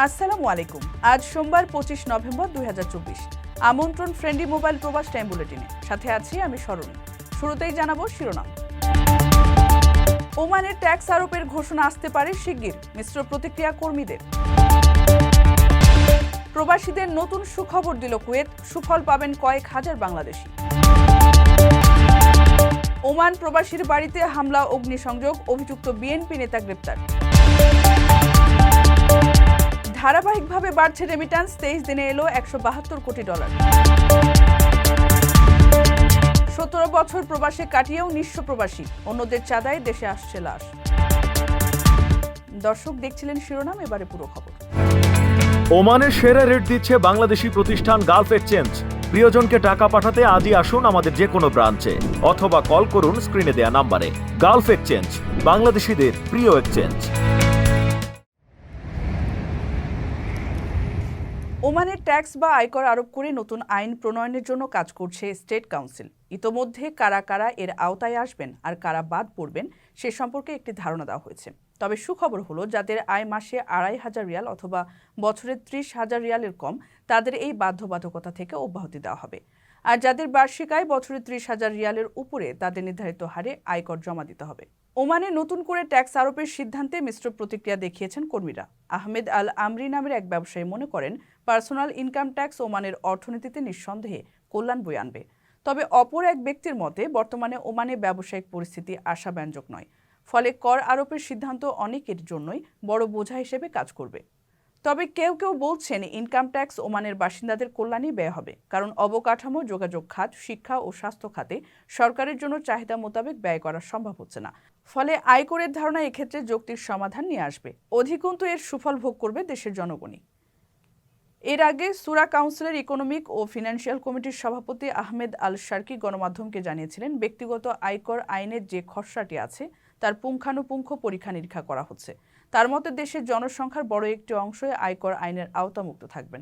আসসালামু আলাইকুম। আজ সোমবার 25 নভেম্বর 2024। আমন্ত্রণ ফ্রেন্ডলি মোবাইল প্রবাস টাইম বুলেটিনে। সাথে আছি আমি স্মরণী। শুরুতেই জানাবো শিরোনাম। ওমানের ট্যাক্স আরোপের ঘোষণা আসতে পারে শিগগির, মিশ্র প্রতিক্রিয়া কর্মীদের। প্রবাসীদের নতুন সুখবর দিল কুয়েত, সুফল পাবেন কয়েক হাজার বাংলাদেশি। ওমান প্রবাসীর বাড়িতে হামলা, অগ্নিসংযোগ, অভিযুক্ত বিএনপি নেতা গ্রেপ্তার। ধারাবাহিকভাবে বাড়ছে রেমিট্যান্স, 23 দিনে এলো $172 কোটি। 17 বছর প্রবাসে কাটিয়েও নিঃস্ব প্রবাসী, অন্যদের চাঁদায় দেশে আসছে লাশ। দর্শক দেখছিলেন শিরোনাম, এবারে পুরো খবর। ওমানের সেরা রেট দিচ্ছে বাংলাদেশি প্রতিষ্ঠান গালফ এক্সচেঞ্জ। প্রিয়জনকে টাকা পাঠাতে আজই আসুন আমাদের যে কোনো ব্রাঞ্চে অথবা কল করুন স্ক্রিনে দেয়া নাম্বারে। গালফ এক্সচেঞ্জ, বাংলাদেশিদের প্রিয় এক্সচেঞ্জ। ওমানের ট্যাক্স বা আয়কর আরোপ করে নতুন আইন প্রণয়নের জন্য কাজ করছে স্টেট কাউন্সিল। ইতোমধ্যে কারা কারা এর আওতায় আসবেন আর কারা বাদ পড়বেন সে সম্পর্কে একটি ধারণা দেওয়া হয়েছে। তবে সুখবর হলো, যাদের আয় মাসে 2,500 রিয়াল অথবা বছরে 30,000 রিয়ালের কম, তাদের এই বাধ্যবাধকতা থেকে অব্যাহতি দেওয়া হবে। আর যাদের বার্ষিক আয় বছরে 30,000 রিয়ালের উপরে, তাদের নির্ধারিত হারে আয়কর জমা দিতে হবে। ওমানে নতুন করে ট্যাক্স আরোপের সিদ্ধান্তে মিশ্র প্রতিক্রিয়া দেখিয়েছেন কর্মীরা। আহমেদ আল আমরি নামের এক ব্যবসায়ী মনে করেন, পার্সোনাল ইনকাম ট্যাক্স ওমানের অর্থনীতিতে নিঃসন্দেহে কল্যাণ বয়ে আনবে। তবে অপর এক ব্যক্তির মতে, বর্তমানে ওমানে ব্যবসায়িক পরিস্থিতি আশাব্যঞ্জক নয়, ফলে কর আরোপের সিদ্ধান্ত অনেকের জন্যই বড় বোঝা হিসেবে কাজ করবে। তবে কেউ কেউ বলছেন, ইনকাম ট্যাক্স ওমানের বাসিন্দাদের কল্যাণেই ব্যয় হবে, কারণ অবকাঠামো, যোগাযোগ খাত, শিক্ষা ও স্বাস্থ্য খাতে সরকারের জন্য চাহিদা মোতাবেক ব্যয় করা সম্ভব হচ্ছে না। ফলে আয়করের ধারণা এক্ষেত্রে যৌক্তিক সমাধান নিয়ে আসবে। অধিকন্তু এর সুফল ভোগ করবে দেশের জনগণই। এর আগে সুরা কাউন্সিলের ইকোনমিক ও ফিনান্সিয়াল কমিটির সভাপতি আহমেদ আল শারকি গণমাধ্যমকে জানিয়েছিলেন, ব্যক্তিগত আয়কর আইনের যে খসড়াটি আছে তার পুঙ্খানুপুঙ্খ পরীক্ষা নিরীক্ষা করা হচ্ছে। তার মতে, দেশের জনসংখ্যার বড় একটি অংশই আয়কর আইনের আওতামুক্ত থাকবেন।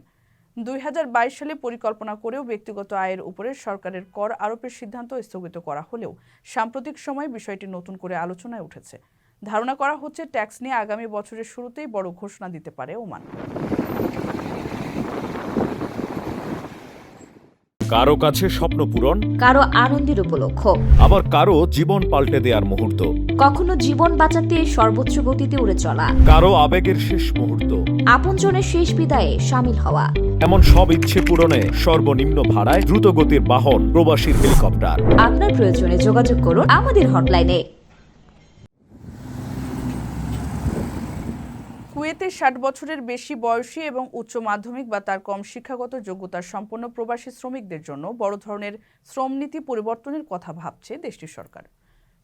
2022 সালে পরিকল্পনা করেও ব্যক্তিগত আয়ের উপরে সরকারের কর আরোপের সিদ্ধান্ত স্থগিত করা হলেও সাম্প্রতিক সময়ে বিষয়টি নতুন করে আলোচনায় উঠেছে। ধারণা করা হচ্ছে, ট্যাক্স নিয়ে আগামী বছরের শুরুতেই বড় ঘোষণা দিতে পারে ওমান। কারো কাছে স্বপ্ন পূরণ, কারো আনন্দের উপলক্ষ, আবার কারো জীবন পাল্টে দেওয়ার মুহূর্ত, কখনো জীবন বাঁচাতে সর্বোচ্চ গতিতে উড়ে চলা, কারো আবেগের শেষ মুহূর্ত, আপনজনের শেষ বিদায়ে সামিল হওয়া। এমন সব ইচ্ছে পূরণে সর্বনিম্ন ভাড়ায় দ্রুতগতির বাহন প্রবাসীর হেলিকপ্টার। আপনার প্রয়োজনে যোগাযোগ করুন আমাদের হটলাইনে। কুয়েতে 60 বছরের বেশি বয়সী এবং উচ্চ মাধ্যমিক বা তার কম শিক্ষাগত যোগ্যতা সম্পন্ন প্রবাসী শ্রমিকদের জন্য বড় ধরনের শ্রমনীতি পরিবর্তনের কথা ভাবছে দেশটির সরকার।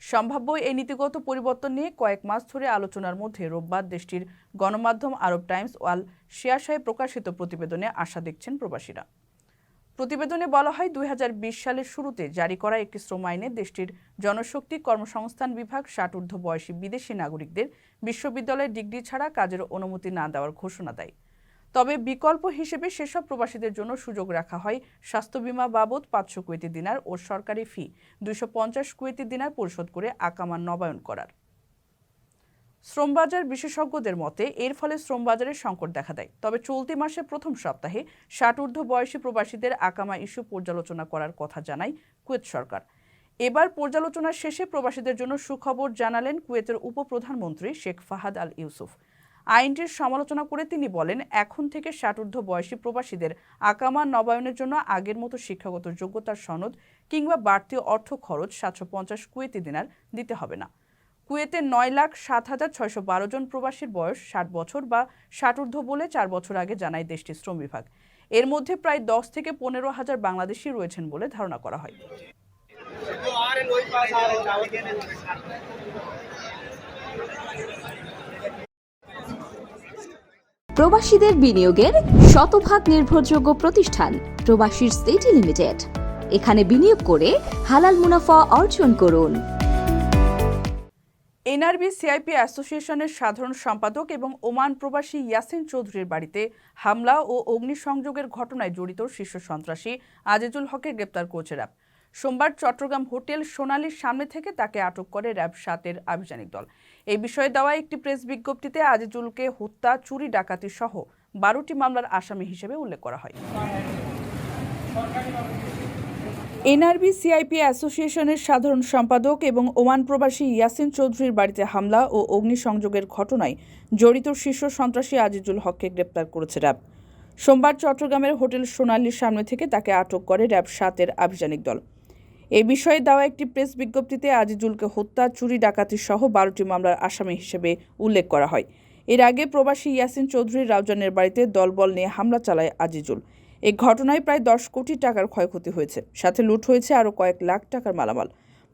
সম্ভাব্য এই নীতিগত পরিবর্তন নিয়ে কয়েক মাস ধরে আলোচনার মধ্যে রোববার দেশটির গণমাধ্যম আরব টাইমস ওয়াল শিয়াশায় প্রকাশিত প্রতিবেদনে আশা দেখছেন প্রবাসীরা। প্রতিবেদনে বলা হয়, 2020 সালের শুরুতে জারি করা একটি শ্রম আইনে দেশটির জনশক্তি কর্মসংস্থান বিভাগ 60 বয়সী বিদেশি নাগরিকদের বিশ্ববিদ্যালয়ের ডিগ্রি ছাড়া কাজের অনুমতি না দেওয়ার ঘোষণা দেয়। তবে বিকল্প হিসেবে সেসব প্রবাসীদের জন্য সুযোগ রাখা হয় স্বাস্থ্য বীমা বাবদ 500 কুয়েতি দিনার ও সরকারি ফি 250 কুয়েতি দিনার পরিশোধ করে আকামা নবায়ন করার। শ্রমবাজার বিশেষজ্ঞদের মতে, এর ফলে শ্রমবাজারের সংকট দেখা দেয়। তবে চলতি মাসের প্রথম সপ্তাহে 60 বয়সী প্রবাসীদের আকামা ইস্যু পর্যালোচনা করার কথা জানায় কুয়েত সরকার। এবার পর্যালোচনার শেষে প্রবাসীদের জন্য সুখবর জানালেন কুয়েতের উপপ্রধানমন্ত্রী শেখ ফাহাদ আল ইউসুফ। আইনটির সমালোচনা করে তিনি বলেন, এখন থেকে 60 বয়সী প্রবাসীদের আকামা নবায়নের জন্য আগের মতো শিক্ষাগত যোগ্যতার সনদ কিংবা বাড়তি অর্থ খরচ 750 কুয়েতি দিনার দিতে হবে না। কুয়েতে 9,07,612 জন প্রবাসীর বয়স 60 বছর বা 60 বলে 4 বছর আগে জানায় দেশটির শ্রম বিভাগ। এর মধ্যে প্রায় 10 থেকে 15,000 বাংলাদেশি রয়েছেন বলে ধারণা করা হয়। প্রবাসীদের বিনিয়োগের শতভাগ নির্ভরযোগ্য প্রতিষ্ঠান প্রবাসীর সিটি লিমিটেড। এখানে বিনিয়োগ করে হালাল মুনাফা অর্জন করুন। এনআরবি সিআইপি অ্যাসোসিয়েশনের সাধারণ সম্পাদক এবং ওমান প্রবাসী ইয়াসিন চৌধুরীর বাড়িতে হামলা ও অগ্নিসংযোগের ঘটনায় জড়িত শীর্ষ সন্ত্রাসী আজিজুল হককে গ্রেপ্তার করেছে র্যাব। সোমবার চট্টগ্রাম হোটেল সোনালীর সামনে থেকে তাকে আটক করে র্যাব 7-এর আভিযানিক দল। এই বিষয়ে দেওয়া একটি প্রেস বিজ্ঞপ্তিতে আজিজুলকে হত্যা, চুরি, ডাকাতি সহ 12টি মামলার আসামি হিসেবে উল্লেখ করা হয়। এনআরবি সিআইপি অ্যাসোসিয়েশনের সাধারণ সম্পাদক এবং ওমান প্রবাসী ইয়াসিন চৌধুরীর বাড়িতে হামলা ও অগ্নিসংযোগের ঘটনায় জড়িত শীর্ষ সন্ত্রাসী আজিজুল হককে গ্রেপ্তার করেছে র্যাব। সোমবার চট্টগ্রামের হোটেল সোনালীর সামনে থেকে তাকে আটক করে র্যাব 7-এর আভিযানিক দল। এ বিষয়ে দেওয়া একটি প্রেস বিজ্ঞপ্তিতে আজিজুলকে হত্যা, চুরি, ডাকাতি সহ 12টি মামলার আসামি হিসেবে উল্লেখ করা হয়। এর আগে প্রবাসী ইয়াসিন চৌধুরী রাউজানের বাড়িতে দলবল নিয়ে হামলা চালায় আজিজুল। এই ঘটনায় প্রায় 10 কোটি টাকার ক্ষয়ক্ষতি হয়েছে, সাথে লুট হয়েছে আরও কয়েক লাখ টাকার মালামাল।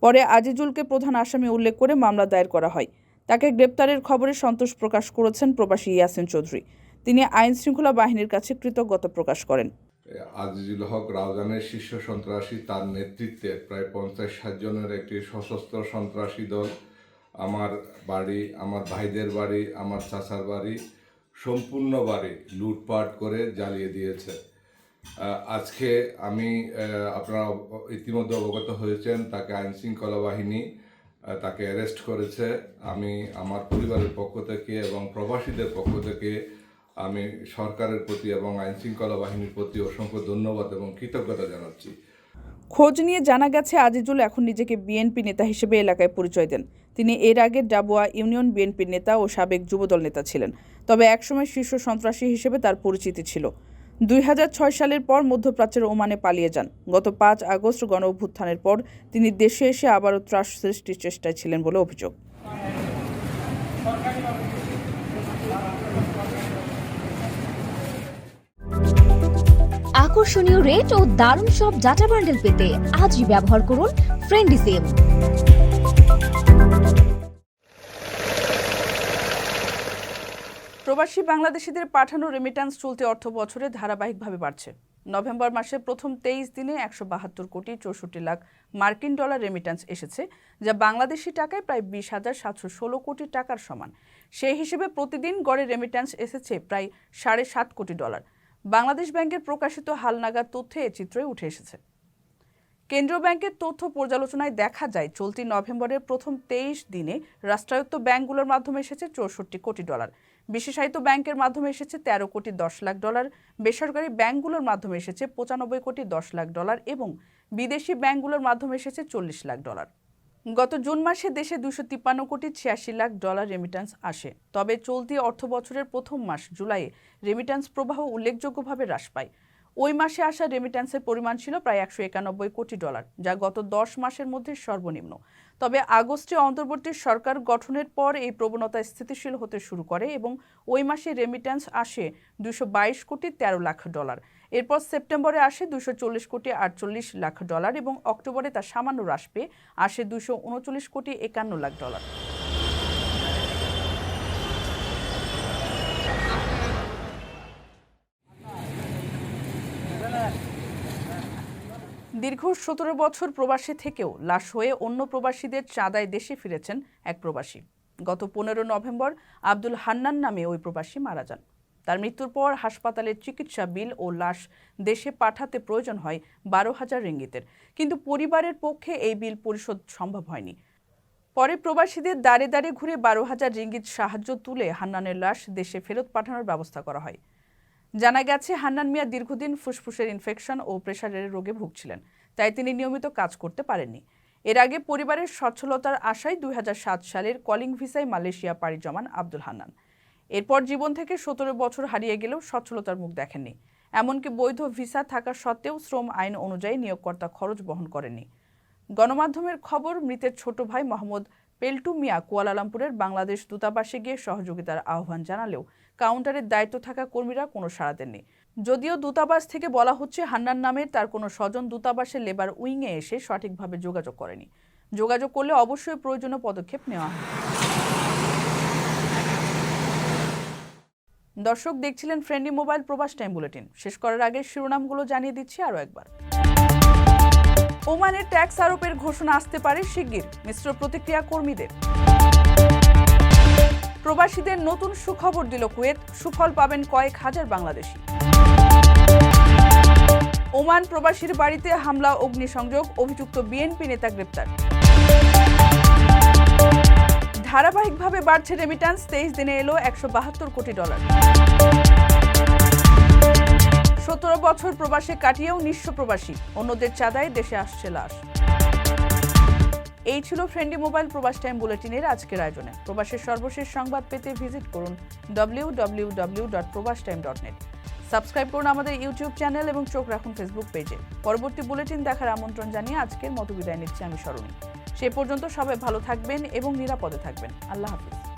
পরে আজিজুলকে প্রধান আসামি উল্লেখ করে মামলা দায়ের করা হয়। তাকে গ্রেপ্তারের খবরে সন্তোষ প্রকাশ করেছেন প্রবাসী ইয়াসিন চৌধুরী। তিনি আইন শৃঙ্খলা বাহিনীর কাছে কৃতজ্ঞতা প্রকাশ করেন। আজিজুল হক রাউজানের শীর্ষ সন্ত্রাসী, তার নেতৃত্বে প্রায় 50-60 জনের একটি সশস্ত্র সন্ত্রাসী দল আমার বাড়ি, আমার ভাইদের বাড়ি, আমার চাচার বাড়ি, সম্পূর্ণ বাড়ি লুটপাট করে জ্বালিয়ে দিয়েছে। আজকে আপনারা ইতিমধ্যে অবগত হয়েছেন, তাকে আইন শৃঙ্খলা বাহিনী তাকে অ্যারেস্ট করেছে। আমি আমার পরিবারের পক্ষ থেকে এবং প্রবাসীদের পক্ষ থেকে আমি সরকারের প্রতি এবং আইন শৃঙ্খলা বাহিনীর প্রতি অসংখ্য ধন্যবাদ এবং কৃতজ্ঞতা জানাচ্ছি। খোঁজ নিয়ে জানা গেছে আজিজুল এখন নিজেকে বিএনপি নেতা হিসেবে এলাকায় পরিচয় দেন। তিনি এর আগে ডাবুয়া ইউনিয়ন বিএনপির নেতা ও সাবেক যুবদল নেতা ছিলেন, তবে একসময় শীর্ষ সন্ত্রাসী হিসেবে তার পরিচিতি ছিল। 2006 সালের পর মধ্যপ্রাচ্যের ওমানে পালিয়ে যান। গত 5 আগস্ট গণঅভ্যুত্থানের পর তিনি দেশে এসে আবারও ত্রাস সৃষ্টির চেষ্টায় ছিলেন বলে অভিযোগ। আকর্ষণীয় রেট ও দারুণ সব ডাটা বান্ডেল পেতে আজই ব্যবহার করুন ফ্রেন্ডলি সিম। প্রবাসী বাংলাদেশিদের পাঠানো রেমিট্যান্স চলতি অর্থ বছরে ধারাবাহিকভাবে বাড়ছে। নভেম্বর মাসে প্রথম 23 দিনে 172 কোটি 64 লাখ মার্কিন ডলার রেমিট্যান্স এসেছে, যা বাংলাদেশি টাকায় প্রায় 20,716 কোটি টাকার সমান। সেই হিসেবে প্রতিদিন গড়ে রেমিট্যান্স এসেছে প্রায় 7.5 কোটি ডলার। বাংলাদেশ ব্যাংকের প্রকাশিত হালনাগাদ তথ্যে এ চিত্রই উঠে এসেছে। কেন্দ্রীয় ব্যাংকের তথ্য পর্যালোচনায় দেখা যায়, চলতি নভেম্বরের প্রথম 23 দিনে রাষ্ট্রায়ত্ত ব্যাংকগুলোর মাধ্যমে এসেছে 64 কোটি ডলার, বিশেষায়িত ব্যাংকের মাধ্যমে এসেছে 13 কোটি 10 লাখ ডলার, বেসরকারি ব্যাংকগুলোর মাধ্যমে এসেছে 95 কোটি 10 লাখ ডলার এবং বিদেশি ব্যাংকগুলোর মাধ্যমে এসেছে 40 লাখ ডলার। গত জুন মাসে দেশে 253 কোটি 86 লাখ ডলার রেমিট্যান্স আসে। তবে চলতি অর্থ বছরের প্রথম মাস জুলাইয়ে রেমিট্যান্স প্রবাহ উল্লেখযোগ্যভাবে হ্রাস পায়। ওই মাসে আসা রেমিট্যান্সের পরিমাণ ছিল প্রায় 191 কোটি ডলার, যা গত 10 মাসের মধ্যে সর্বনিম্ন। তবে আগস্টে অন্তর্বর্তী সরকার গঠনের পর এই প্রবণতা স্থিতিশীল হতে শুরু করে এবং ওই মাসে রেমিট্যান্স আসে 222 কোটি 13 লাখ ডলার। এরপর সেপ্টেম্বরে আসে 240 কোটি 48 লাখ ডলার এবং অক্টোবরে তা সামান্য হ্রাস পেয়ে আসে 239 কোটি 51 লাখ ডলার। দীর্ঘ 17 বছর প্রবাসী থেকেও লাশ হয়ে অন্য প্রবাসীদের চাঁদায় দেশে ফিরেছেন এক প্রবাসী। গত 15 নভেম্বর আব্দুল হান্নান নামে ওই প্রবাসী মারা যান। তার মৃত্যুর পর হাসপাতালের চিকিৎসা বিল ও লাশ দেশে পাঠাতে প্রয়োজন হয় 12,000 রিঙ্গিতের, কিন্তু পরিবারের পক্ষে এই বিল পরিশোধ সম্ভব হয়নি। পরে প্রবাসীদের দাঁড়ে দাঁড়ে ঘুরে 12,000 রিঙ্গিত সাহায্য তুলে হান্নানের লাশ দেশে ফেরত পাঠানোর ব্যবস্থা করা হয়। জানা গেছে, হান্নান মিয়া দীর্ঘদিন ফুসফুসের ইনফেকশন ও প্রেসারের রোগে ভুগছিলেন, তাই তিনি নিয়মিত কাজ করতে পারেননি। এর আগে পরিবারের সচ্ছলতার আশায় 2007 সালের কলিং ভিসায় মালয়েশিয়া পাড়ি জমান আব্দুল হান্নান। এরপর জীবন থেকে 17 বছর হারিয়ে গেলেও সচ্ছলতার মুখ দেখেননি। এমনকি বৈধ ভিসা থাকা সত্ত্বেও শ্রম আইন অনুযায়ী নিয়োগকর্তা খরচ বহন করেননি। গণমাধ্যমের খবর, মৃতের ছোট ভাই মোহাম্মদ পেল্টু মিয়া কুয়ালালামপুরের বাংলাদেশ দূতাবাসে গিয়ে সহযোগিতার আহ্বান জানালেও কাউন্টারের দায়িত্ব থাকা কর্মীরা কোনো সাড়া দেননি। যদিও দূতাবাস থেকে বলা হচ্ছে, হান্নান নামের তার কোনো স্বজন দূতাবাসের লেবার উইংয়ে এসে সঠিকভাবে যোগাযোগ করেনি। যোগাযোগ করলে অবশ্যই প্রয়োজনীয় পদক্ষেপ নেওয়া হবে। দর্শক দেখছিলেন ফ্রেন্ডলি মোবাইল প্রবাস টাইম বুলেটিন। শেষ করার আগে শিরোনামগুলো জানিয়ে দিচ্ছি আরও একবার। ওমানের ট্যাক্স আরোপের ঘোষণা আসতে পারে শিগগির, মিশ্র প্রতিক্রিয়া কর্মীদের। প্রবাসীদের নতুন সুখবর দিল কুয়েত, সুফল পাবেন কয়েক হাজার বাংলাদেশি। ওমান প্রবাসীর বাড়িতে হামলা, অগ্নিসংযোগ, অভিযুক্ত বিএনপি নেতা গ্রেপ্তার। ধারাবাহিকভাবে বাড়ছে রেমিট্যান্স, 23 দিনে এলো 172 কোটি ডলার। 17 বছর প্রবাসে কাটিয়েও নিঃস্ব প্রবাসী, অন্যদের চাঁদায় দেশে আসছে লাশ। এই ছিল ফ্রেন্ডলি মোবাইল প্রবাস টাইম বুলেটিনের আজকের আয়োজনে। প্রবাসের সর্বশেষ সংবাদ পেতে ভিজিট করুন www.probastime.net। সাবস্ক্রাইব করুন আমাদের ইউটিউব চ্যানেল এবং চোখ রাখুন ফেসবুক পেজে। পরবর্তী বুলেটিন দেখার আমন্ত্রণ জানিয়ে আজকের মতো বিদায় নিচ্ছি আমি সরণী। সে পর্যন্ত সবাই ভালো থাকবেন এবং নিরাপদে থাকবেন। আল্লাহ হাফিজ।